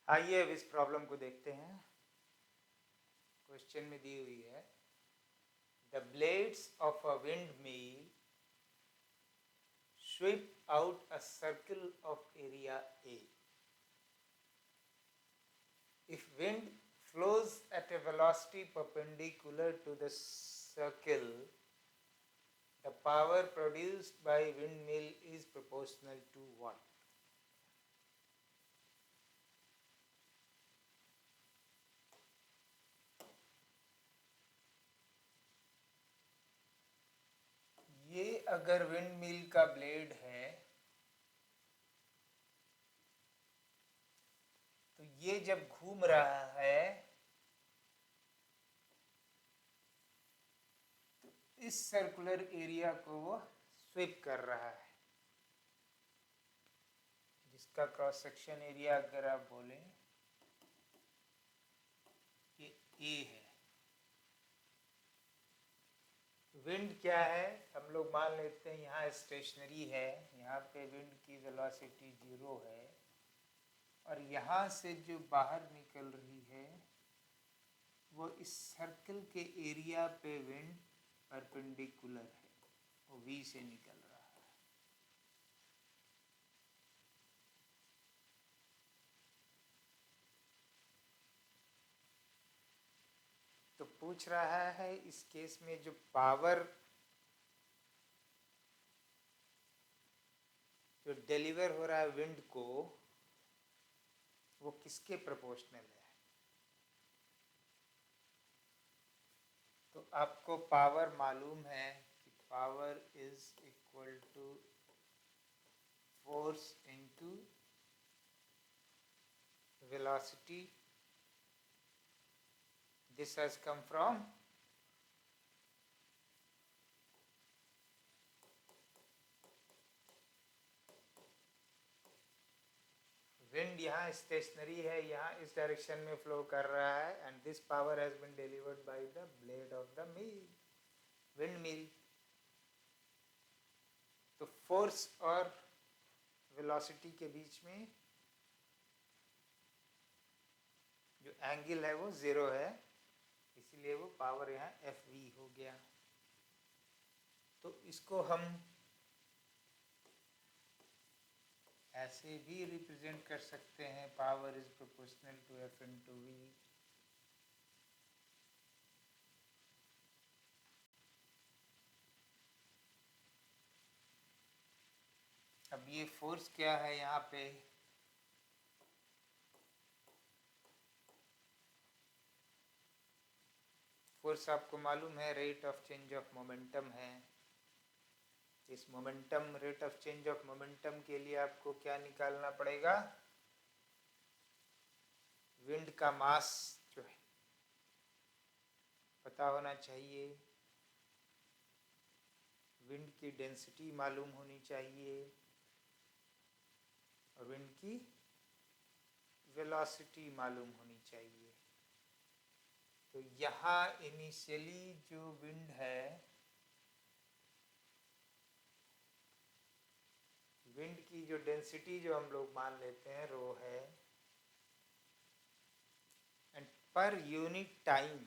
आइए अब इस प्रॉब्लम को देखते हैं। क्वेश्चन में दी हुई है the blades of a wind mill SVEEP out a circle of area A. If wind flows at a velocity perpendicular to the circle, the power produced by windmill is proportional to what? ये अगर windmill का blade है तो ये जब घूम रहा है तो इस सर्कुलर एरिया को वो स्वीप कर रहा है, जिसका क्रॉस सेक्शन एरिया अगर आप बोलें ये ए है। विंड क्या है, हम लोग मान लेते हैं यहाँ स्टेशनरी है, यहाँ पे विंड की वेलोसिटी 0 है और यहाँ से जो बाहर निकल रही है वो इस सर्कल के एरिया पे विंड परपेंडिकुलर है, वो V से निकल रहा है। तो पूछ रहा है इस केस में जो पावर जो डिलीवर हो रहा है विंड को वो किसके प्रोपोर्शनल है। तो आपको पावर मालूम है कि power is equal to force into velocity. This has come from wind. यहाँ स्टेशनरी है, यहाँ इस डायरेक्शन में फ्लो कर रहा है and this power has been delivered by the blade of the mill, wind mill. तो फोर्स और वेलोसिटी के बीच में जो एंगल है वो 0 है, इसलिए वो पावर यहाँ Fv हो गया। तो इसको हम ऐसे भी रिप्रेजेंट कर सकते हैं, power is proportional to F into V। अब ये फोर्स क्या है यहाँ पे, फोर्स आपको मालूम है rate of change of momentum है। इस momentum rate of change of momentum के लिए आपको क्या निकालना पड़ेगा, विंड का मास जो है पता होना चाहिए, विंड की डेंसिटी मालूम होनी चाहिए और विंड की वेलोसिटी मालूम होनी चाहिए। तो यहाँ इनिशियली जो विंड है, विंड की जो डेंसिटी जो हम लोग मान लेते हैं रो है, एंड पर यूनिट टाइम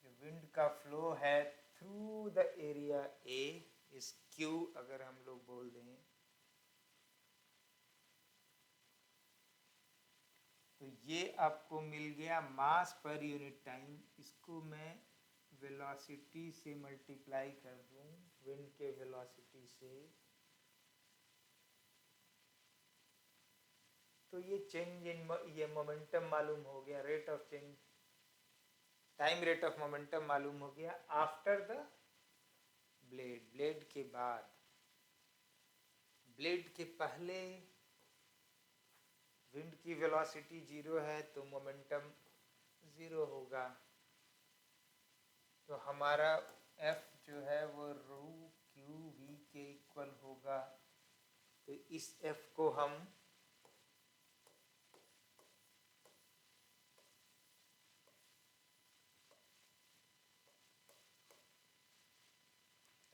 जो विंड का फ्लो है थ्रू द एरिया ए इस Q अगर हम लोग बोल दें तो ये आपको मिल गया मास पर यूनिट टाइम। इसको मैं वेलोसिटी से मल्टीप्लाई कर दूं, विंड के वेलोसिटी से, तो ये चेंज इन ये मोमेंटम मालूम हो गया, rate of change time rate of momentum मालूम हो गया आफ्टर द ब्लेड। ब्लेड के बाद, ब्लेड के पहले विंड की वेलोसिटी 0 है तो मोमेंटम 0 होगा। तो हमारा F जो है वो रो क्यू वी के इक्वल होगा। तो इस F को हम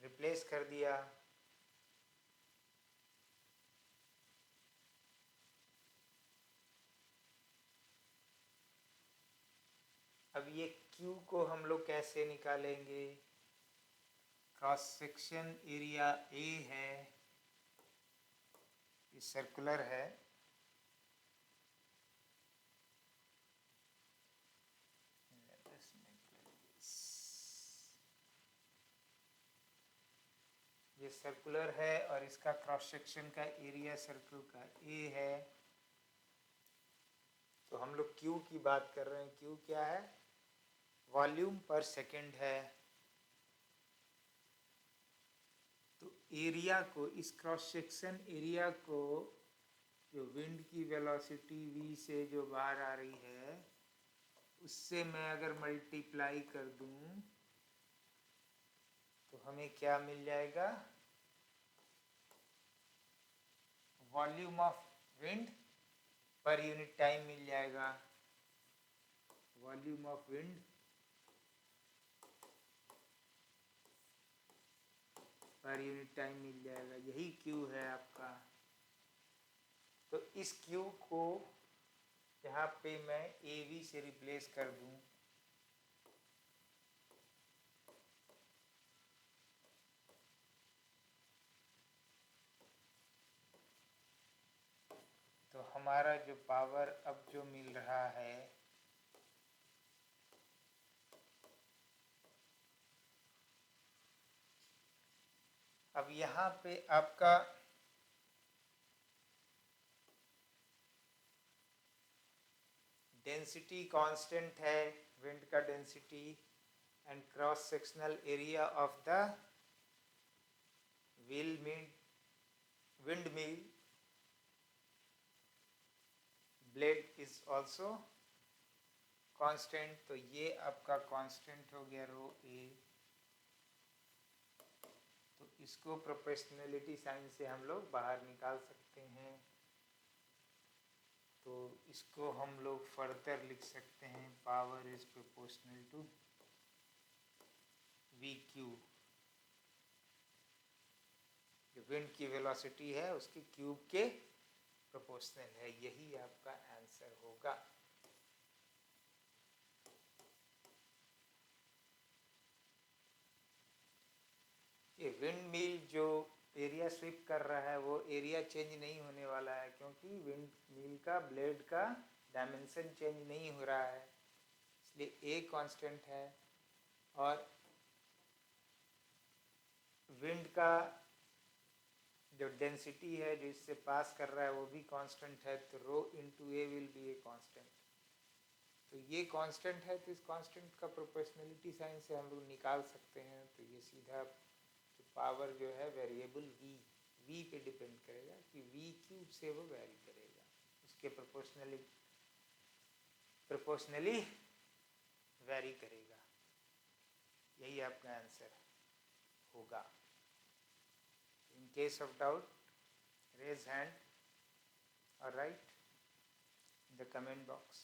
रिप्लेस कर दिया। ये Q को हम लोग कैसे निकालेंगे? क्रॉस सेक्शन एरिया A है, ये सर्कुलर है, ये सर्कुलर है और इसका क्रॉस सेक्शन का एरिया सर्कल का A है। तो हम लोग Q की बात कर रहे हैं। Q क्या है? वॉल्यूम पर सेकंड है। तो एरिया को, इस क्रॉस सेक्शन एरिया को जो विंड की वेलोसिटी v से जो बाहर आ रही है उससे मैं अगर मल्टीप्लाई कर दूं तो हमें क्या मिल जाएगा? Volume of wind per unit time मिल जाएगा। Volume of wind per unit time मिल जाएगा, यही Q है आपका। तो इस Q को यहाँ पे मैं AV से रिप्लेस कर दूं तो हमारा जो पावर अब जो मिल रहा है अब यहाँ पे आपका डेंसिटी कांस्टेंट है, विंड का density, and cross sectional area of the wind mill blade is also constant. तो ये आपका कांस्टेंट हो गया रो ए। तो इसको प्रोपोर्शनलिटी साइन से हम लोग बाहर निकाल सकते हैं। तो इसको हम लोग फर्दर लिख सकते हैं, power is proportional to V cube. जो विंड की वेलोसिटी है उसकी क्यूब के प्रोपोर्शनल है। यही आपका आंसर होगा। ये विंड मिल जो एरिया स्वीप कर रहा है वो एरिया चेंज नहीं होने वाला है, क्योंकि विंड मिल का ब्लेड का डायमेंशन चेंज नहीं हो रहा है, इसलिए ए कांस्टेंट है। और विंड का जो डेंसिटी है जो इससे पास कर रहा है वो भी कांस्टेंट है। तो rho into A will be A constant. तो ये कांस्टेंट है, तो इस कांस्टेंट का प्रोपोर्शनलिटी साइन से हम लोग निकाल सकते हैं। तो ये सीधा पावर जो है वेरिएबल v पे डिपेंड करेगा कि v क्यूब से वो वेरी करेगा, उसके प्रोपोर्शनली वेरी करेगा। यही आपका आंसर होगा। In case of doubt raise hand or write in the comment box.